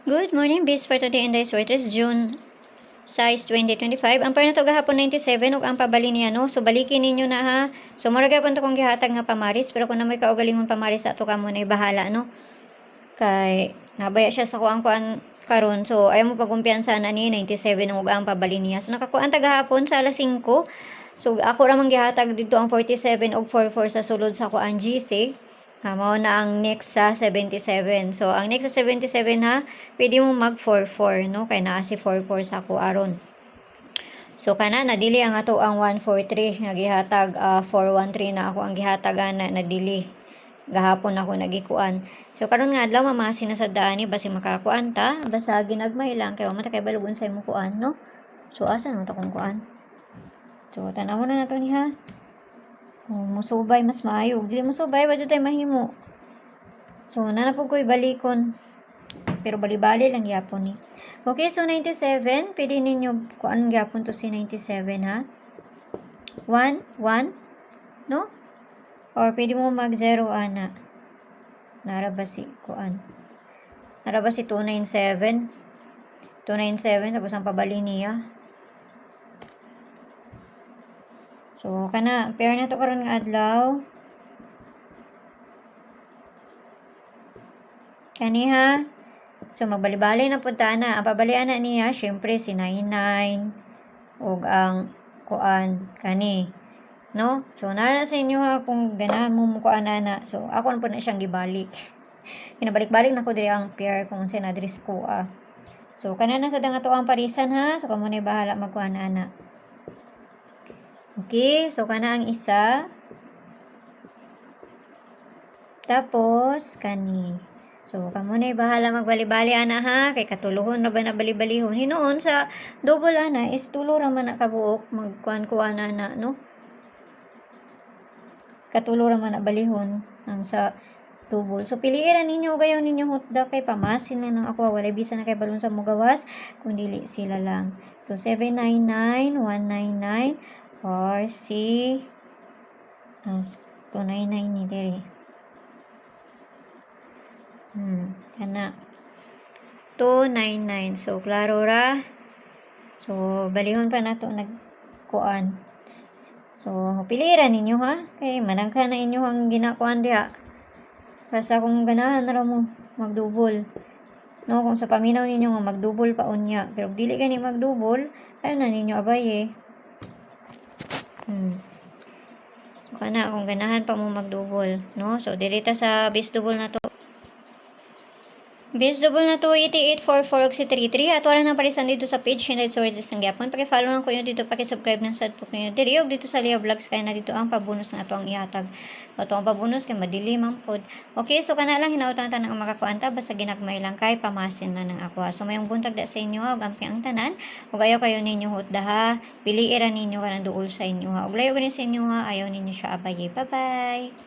Good morning, bis for today and this word is June size 2025. Ang par na to gahapon 97 ug ang pabali niya no. So balikin ninyo na ha. So mura gyapon to kung gihatag nga pamaris pero kung na may kaugalingon pamaris ato ka mo na bahala no. Kay nabaya siya sa kuan karon. So ayaw mo pagkumpiyansa na ni 97 ug ang pabali niya. So nakakuan ta gahapon sa alas 5. So ako ra man gihatag dito ang 47 ug 44 sa sulod sa kuan GC. Mao na ang next sa 77. So, ang next sa 77 ha, pwede mo mag 44, no? Kaya naa si 44 sa ako aron. So, kana, nadili ang ato ang 143 nga gihatag 413 na ako ang gihatagan na nadili. Gahapon ako nagikuan. So, karon nga adlaw mamasin na sa daan ni basi makakuan ta, basta ginagmay lang kay mata kay balugon sa imo kuan, no? So, asa mo ta kung kuan? So, tanaw na nato ni ha. Musubay mas maayo. Dili musubay, wadyo tayo mahimo. So, nanapog ko'y balikon. Pero bali-bali lang yapon ni. Okay, so 97. Pwede ninyo kuan yapon to si 97 ha. 1, 1. No? Or pwede mo mag 0 ana. Naraba si kuan. Naraba si 297. 297 tapos ang pabali niya. So, kana, pair na to karon nga adlaw. Kaniha. So, magbali-bali na punta na. Ang pabalian na niya, syempre, si 99. O ang kuan, kani. No? So, nara sa inyo ha, kung ganahan mo kuan na. So, ako po na siyang gibalik. Kinabalik-balik na ko diri ang pair kung sinadris ko So, kanan na sa dang ato ang parisan ha. So, kamo na bahala magkuan na. Okay, so kana ang isa. Tapos, kani. So, kamo na bahala magbali-bali ana ha. Kay katuluhon na ba na bali-balihon. Hinoon sa double ana is tulo ra man na kabuok. Magkuan-kuan ana, no? Katulo ra man na balihon. Ang sa double. So, piliiran ninyo gayon ninyo hutda kay pamasin lang ng ako. Wala bisa na kay balon sa mugawas. Kung dili sila lang. So, 799, 199. Or si 299 ni diri. Kana 299. So klaro ra. So balihon pa nato nagkuan. So piliran ninyo ha. Kay manangka na inyo ang ginakuan diha. Basta kung ganahan ra mo magdubol. No, kung sa paminaw ninyo nga magdubol pa unya. Pero dili gani magdubol, ayo na ninyo abay So, kana kung ganahan pa mo magdubol, no? So, dirita sa base double na to. Base double na to, 8844 og si 33. At wala na parisan dito sa page, Hinay Sources ng Gyapon. Paki-follow lang ko yun dito, paki-subscribe ng sad po ko yun. Diri, og dito sa Leo Vlogs, kaya na dito ang pabonus ng ato ang ihatag. Ato ang pabonus, kay madili man pod. Okay, so kana lang, hinautan tanang ang makakuanta, basta ginagmay lang kay pamasin na ng aqua. So, mayong buntag da sa inyo, og ampi ang tanan. Og ayaw kayo ninyo hutda ha. Piliiran ninyo ka ng duol sa inyo ha. Og layo ganin sa inyo ha, ayaw ninyo siya abaye. Bye-bye!